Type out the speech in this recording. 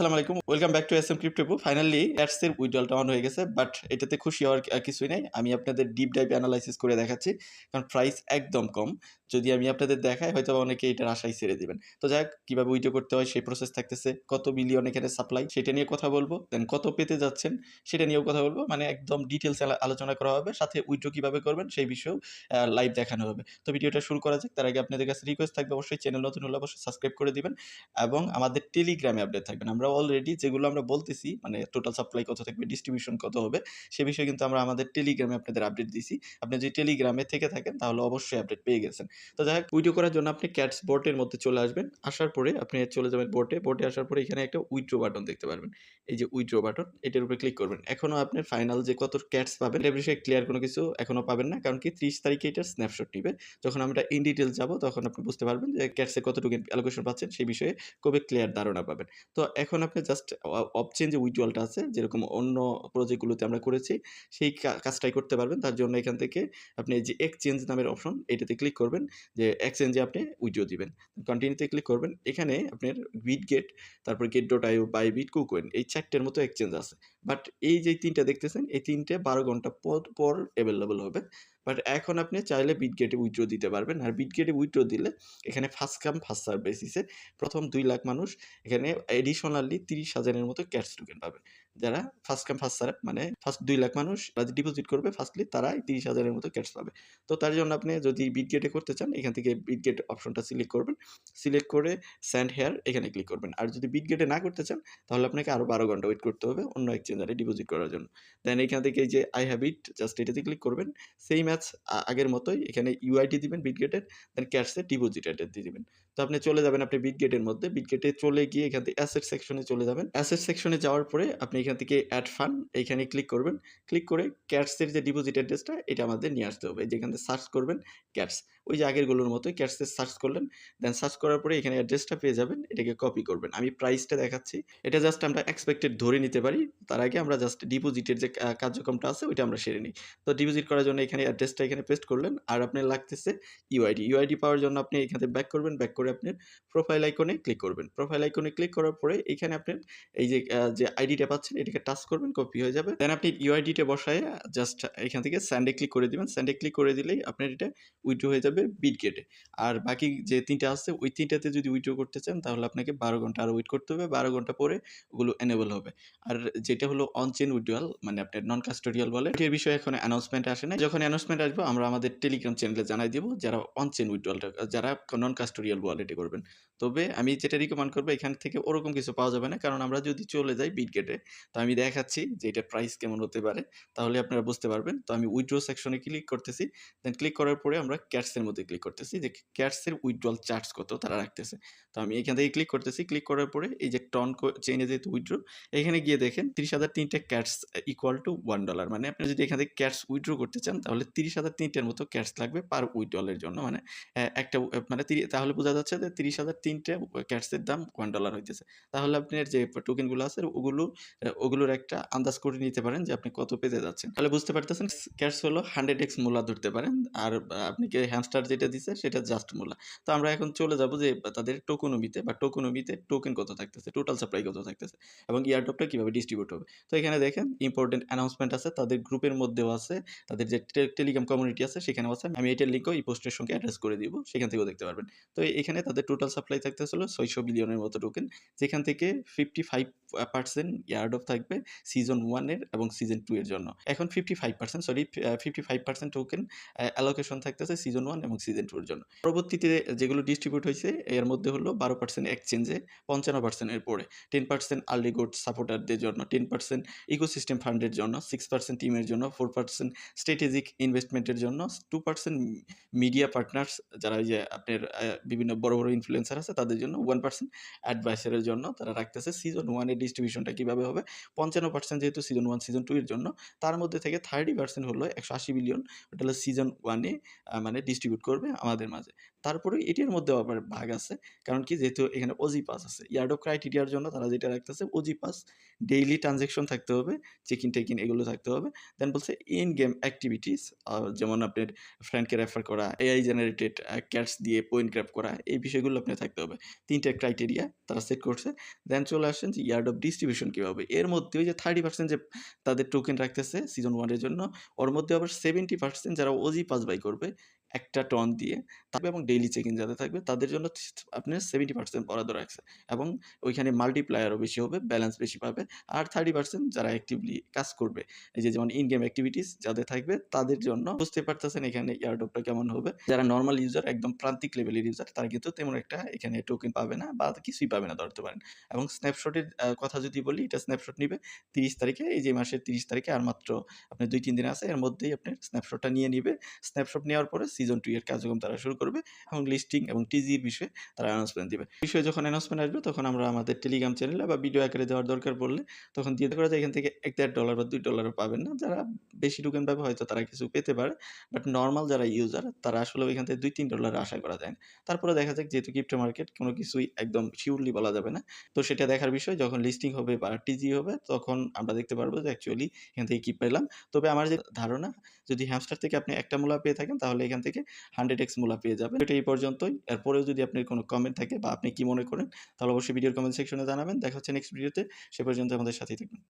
আসসালামু আলাইকুম। Welcome back to SM crypto. Finally ads এর উইথড্রলটা অন হয়ে গেছে। বাট এটাতে খুশি হওয়ার কিছুই নাই। আমি আপনাদের ডিপ ডাইভ এনালাইসিস করে দেখাচ্ছি। কারণ প্রাইস একদম কম। যদি আমি আপনাদের দেখাই হয়তোবা অনেকে এটার আশায় ছেড়ে দিবেন। তো যাই হোক কিভাবে উইথড্র করতে হয় সেই প্রসেস থাকতেছে। কত বিলিয়ন এখানে সাপ্লাই সেটা নিয়ে কথা বলবো। দেন কত পেতে যাচ্ছেন সেটা নিয়েও কথা বলবো। মানে একদম ডিটেইলস আলোচনা করা হবে। সাথে উইথড্র কিভাবে করবেন সেই বিষয়েও লাইভ দেখানো হবে। তো ভিডিওটা শুরু করা যাক। তার আগে আপনাদের কাছে রিকোয়েস্ট থাকবে অবশ্যই চ্যানেল নতুন হলে অবশ্যই সাবস্ক্রাইব করে দিবেন। এবং আমাদের টেলিগ্রামে আপডেট থাকবেন। আমরা অলরেডি যেগুলো আমরা বলতেছি মানে টোটাল সাপ্লাই কত থাকবে, ডিস্ট্রিবিউশন কত হবে, সে বিষয়ে কিন্তু আমরা আমাদের টেলিগ্রামে আপনাদের আপডেট দিছি। আপনি যদি টেলিগ্রামে থেকে থাকেন তাহলে অবশ্যই আপডেট পেয়ে গেছেন। তো যাই হোক উইথড্র করার জন্য আপনি ক্যাটস বোটের মধ্যে চলে আসবেন। আসার পরে আপনি চলে যাবেন বোটে আসার পরে এখানে একটা উইথড্র বাটন দেখতে পারবেন। এই যে উইথড্র বাটন এটার উপরে ক্লিক করবেন। এখনো আপনার ফাইনাল যে কত ক্যাটস পাবেন এর বিষয়ে ক্লিয়ার কোনো কিছু এখনো পাবেন না। কারণ কি 30 তারিখে এটার স্ন্যাপশট নিবে। যখন আমরা ইন ডিটেইলস যাব তখন আপনি বুঝতে পারবেন যে ক্যাটসে কতটুকু অ্যালোকেশন পাচ্ছেন সেই বিষয়ে খুবই ক্লিয়ার ধারণা পাবেন। তো এখন আপনি জাস্ট অপচেন যে উইথড্রলটা আছে যেরকম অন্য প্রজেক্টগুলোতে আমরা করেছি সেই কাজটাই করতে পারবেন। তার জন্য এখান থেকে আপনি এই যে এক্সচেঞ্জ নামের অপশন এটাতে ক্লিক করবেন যে এক্সচেঞ্জে আপনি উইথড্র দিবেন। কন্টিনিউতে ক্লিক করবেন। এখানে আপনার বিটগেট, তারপর get.io, বাইবিট, কুকয়েন এই ৪ টের মতো এক্সচেঞ্জ আছে। বাট এই যে ৩ টা দেখতেছেন এই ৩ টে ১২ ঘন্টা পর এভেইলেবল হবে। বাট এখন আপনি চাইলে বিটগেটে উইথড্র দিতে পারবেন। আর বিটগেটে উইথড্র দিলে এখানে ফার্স্ট কাম ফার্স্ট সার্ভ বেসিসে প্রথম ২ লাখ মানুষ এখানে এডিশনালি ৩০,০০০ এর মতো ক্যাটস টোকেন পাবে। যারা ফার্স্ট কাম ফার্স্ট সার্ভ মানে ফার্স্ট ২ লাখ মানুষ যারা ডিপোজিট করবে ফার্স্টলি তারাই ৩০,০০০ এর মতো ক্যাটস পাবে। তো তার জন্য আপনি যদি বিটগেটে করতে চান এখান থেকে বিটগেট অপশনটা সিলেক্ট করবেন। সিলেক্ট করে সেন্ড হেয়ার এখানে ক্লিক করবেন। আর যদি বিটগেটে না করতে চান তাহলে আপনাকে আরো ১২ ঘন্টা ওয়েট করতে হবে অন্য এক্সচেঞ্জারে ডিপোজিট করার জন্য। দেন এখান থেকে এই যে আই হ্যাভ ইট জাস্ট এটাতে ক্লিক করবেন। সেইম অ্যাজ আগের মতোই এখানে ইউআইডি দিবেন বিটগেটের, দেন ক্যাটসের ডিপোজিট অ্যাড্রেস দিয়ে দিবেন। তো আপনি চলে যাবেন আপনি বিটগেটের মধ্যে। বিটগেটে চলে গিয়ে এখান থেকে অ্যাসেট সেকশনে চলে যাবেন। অ্যাসেট সেকশনে যাওয়ার পরে আপনি এখান থেকে অ্যাড ফান্ড এইখানে ক্লিক করবেন। ক্লিক করে ক্যাটসের যে ডিপোজিট অ্যাড্রেসটা এটা আমাদের নিয়ে আসতে হবে। যেখান থেকে সার্চ করবেন ক্যাটস। ওই যে আগেরগুলোর মতোই ক্যাটসের সার্চ করলেন। দেন সার্চ করার পরে এখানে অ্যাড্রেসটা পেয়ে যাবেন। এটাকে কপি করবেন। আমি প্রাইসটা দেখাচ্ছি। এটা জাস্ট আমরা এক্সপেক্টেড ধরে নিতে পারি। তার আগে আমরা জাস্ট ডিপোজিটের যে কার্যক্রমটা আছে ওইটা আমরা সেরে নিই। তো ডিপোজিট করার জন্য এখানে অ্যাড্রেসটা এখানে পেস্ট করলেন। আর আপনার লাগতেছে ইউআইডি। ইউআইডি পাওয়ার জন্য আপনি এখানে ব্যাক করবেন। ব্যাক করে আপনার প্রোফাইল আইকনে ক্লিক করবেন। প্রোফাইল আইকনে ক্লিক করার পরে এখানে আপনার এই যে আইডিটা পাচ্ছেন এটাকে টাচ করবেন, কপি হয়ে যাবে। দেন আপনি ইউআইডিটা বসায়ে জাস্ট এখান থেকে সেন্ডে ক্লিক করে দিবেন। সেন্ডে ক্লিক করে দিলেই আপনার এটা উইথড্র হয়ে যাবে বিটগেটে। আর বাকি যে ৩ টা আছে ওই ৩ টাতে যদি উইথড্র করতে চান তাহলে আপনাকে ১২ ঘন্টা আরো ওয়েট করতে হবে। ১২ ঘন্টা পরে ওগুলো এনেবল হবে। আর যেটা হলো অন চেইন উইথড্রয়াল মানে আপনার নন কাস্টোডিয়াল বলে এর বিষয়ে এখন অ্যানাউন্সমেন্ট আসে নাই। যখন অ্যানাউন্সমেন্ট আসবে আমরা আমাদের টেলিগ্রাম চ্যানেলে জানাই দিব যারা অন চেইন উইথড্রয়ালটা যারা নন কাস্টোডিয়াল ওয়ালেটে করবেন। তবে আমি যেটা রিকমেন্ড করব এখান থেকে ওরকম কিছু পাওয়া যাবে না। কারণ আমরা যদি চলে যাই বিটগেটে তো আমি দেখাচ্ছি যে এটার প্রাইস কেমন হতে পারে। তাহলে আপনারা বুঝতে পারবেন। তো আমি উইথড্র সেকশনে ক্লিক করতেছি। দেন ক্লিক করার পরে আমরা ক্যাটস এর মধ্যে ক্লিক করতেছি যে ক্যাটস এর উইথড্রয়াল চার্জ কত তারা রাখতেছে। তো আমি এখান থেকে ক্লিক করতেছি। ক্লিক করার পরে এই যে টন চেইনে যেহেতু উইথড্র এখানে গিয়ে দেখেন ৩০,০০০ ৩ টা ক্যাটস ইকুয়াল টু $1 মানে আপনি যদি এখান থেকে ক্যাটস উইথড্র করতে চান তাহলে ৩০,০০০ ৩ টার মতো ক্যাটস লাগবে পার উইথড্রয়াল এর জন্য। মানে একটা মানে তাহলে বোঝা যাচ্ছে যে ৩০,০০০ ৩ টা ক্যাটসের দাম $1 হইতেছে। তাহলে আপনার যে টোকেন গুলো আছে ওগুলোর একটা আন্দাজ করে নিতে পারেন যে আপনি কত পেতে যাচ্ছেন। তাহলে বুঝতে পারতেছেন ক্যাটস হলো 100x মূলা ধরতে পারেন। আর আপনি হ্যামস্টার যেটা দিছে সেটা জাস্ট মূলা। তো আমরা এখন চলে যাব যে তাদের টোকেনমিতে টোকেন কত থাকতেছে, টোটাল সাপ্লাই কত থাকতেছে এবং এয়ারড্রপটা কিভাবে ডিস্ট্রিবিউট হবে। তো এখানে দেখেন ইম্পোর্টেন্ট অ্যানাউন্সমেন্ট আছে, তাদের গ্রুপের মধ্যেও আছে, তাদের যে টেলিগ্রাম কমিউনিটি আছে সেখানেও আছে। আমি এটার লিংকও এই পোস্টের সঙ্গে অ্যাটাচ করে দিব, সেখান থেকেও দেখতে পারবেন। তো এখানে তাদের টোটাল সাপ্লাই থাকতেছিল ৬০০ বিলিয়নের মতো টোকেন, যেখান থেকে 55% এয়ারড্রপ থাকবে সিজন 1 এর এবং সিজন 2 এর জন্য। এখন 55% টোকেন অ্যালোকেশন থাকতেছে সিজন 1 এবং সিজন 2 এর জন্য। পরবর্তীতে যেগুলো ডিস্ট্রিবিউট হইছে এর মধ্যে হলো ১২% এক্সচেঞ্জে, ৫৫% এর পরে, 10% আর্লি গোড সাপোর্টারদের জন্য, 10% ইকোসিস্টেম ফান্ডের জন্য, 6% টিমের জন্য, 4% স্ট্র্যাটেজিক ইনভেস্টমেন্টের জন্য, 2% মিডিয়া পার্টনার্স যারা ওই যে আপনার বিভিন্ন বড় ইনফ্লুয়েন্সার আছে তাদের জন্য, 1% অ্যাডভাইসারের জন্য তারা রাখতেছে। সিজন 1 এর ডিস্ট্রিবিউশনটা কিভাবে হবে? ৫৫% যেহেতু সিজন 1, সিজন 2 এর জন্য, তার মধ্যে থেকে 30% হলো ১৮০ বিলিয়ন ওটা হলো সিজন 1 এ মানে ডিস্ট্রিবিউট করবে আমাদের মাঝে। তারপরে এটির মধ্যেও আবার ভাগ আছে। কারণ কি যেহেতু এখানে ওজি পাস আছে। ইয়ার্ডও ক্রাইটেরিয়ার জন্য তারা যেটা রাখতেছে ওজি পাস, ডেইলি ট্রান্সেকশন থাকতে হবে, চেক-ইন এগুলো থাকতে হবে। দেন বলছে ইন গেম অ্যাক্টিভিটিস যেমন আপনার ফ্রেন্ডকে রেফার করা, এআই জেনারেটেড ক্যাটস দিয়ে পয়েন্ট গ্র্যাব করা এই বিষয়গুলো আপনার থাকতে হবে। ৩ টা ক্রাইটেরিয়া তারা সেট করছে। দেন চলে আসেন যে ইয়ার্ড অফ ডিস্ট্রিবিউশন কি হবে? এর মধ্যে ওই যে 30% যে তাদের টোকেন রাখতেছে সিজন 1 এর জন্য, ওর মধ্যে আবার 70% যারা ওজি পাস বাই করবে একটা টন দিয়ে থাকবে এবং ডেইলি চেক-ইন যাদের থাকবে তাদের জন্য আপনার 70% বরাদ্দ রাখছে এবং ওইখানে মাল্টিপ্লায়ারও বেশি হবে, ব্যালেন্স বেশি পাবে। আর 30% যারা অ্যাক্টিভলি কাজ করবে, এই যে যেমন ইন গেম অ্যাক্টিভিটিস যাদের থাকবে তাদের জন্য বুঝতে পারতেছেন এখানে এয়ারড্রপটা কেমন হবে। যারা নরমাল ইউজার একদম প্রান্তিক লেভেলের ইউজার তারা কিন্তু তেমন একটা এখানে টোকেন পাবে না বা কিছুই পাবে না ধরতে পারেন। এবং স্ন্যাপশটের কথা যদি বলি এটা স্ন্যাপশট নিবে ৩০ তারিখে, এই যে মাসের ৩০ তারিখে আর মাত্র আপনার ২-৩ দিন আছে। এর মধ্যেই আপনার স্ন্যাপশটটা নিয়ে নিবে। স্ন্যাপশট নেওয়ার পরে সিজন 2 এর কার্যক্রম তারা শুরু করবে এবং লিস্টিং এবং টিজির বিষয়ে তারা অ্যানাউন্সমেন্ট দিবে। বিষয়ে যখন অ্যানাউন্সমেন্ট আসবে তখন আমরা আমাদের টেলিগ্রাম চ্যানেলে বা ভিডিও আকারে দেওয়ার দরকার পড়লে তখন দিয়ে করা যায় এখান থেকে $১-১.৫ বা $২ ও পাবেন না। যারা বেশি টোকেন পাবে হয়তো তারা কিছু পেতে পারে। বাট নরমাল যারা ইউজার তারা আসলে ওইখান থেকে $২-৩ আশা করা যায় না। তারপরে দেখা যাক যেহেতু ক্রিপ্টো মার্কেট কোনো কিছুই একদম সিউরলি বলা যাবে না। তো সেটা দেখার বিষয় যখন লিস্টিং হবে বা টিজি হবে তখন আমরা দেখতে পারবো যে অ্যাকচুয়ালি এখান থেকে কি পেলাম। তবে আমার যে ধারণা যদি হ্যামস্টার থেকে আপনি একটা মূলা পেয়ে থাকেন তাহলে এখান থেকে 100x মূলা পেয়ে যাবেন। এটা এই পর্যন্তই। এরপরেও যদি আপনার কোনো কমেন্ট থাকে বা আপনি কি মনে করেন তাহলে অবশ্যই ভিডিওর কমেন্ট সেকশনে জানাবেন। দেখা হচ্ছে নেক্সট ভিডিওতে। সে পর্যন্ত আমাদের সাথেই থাকুন।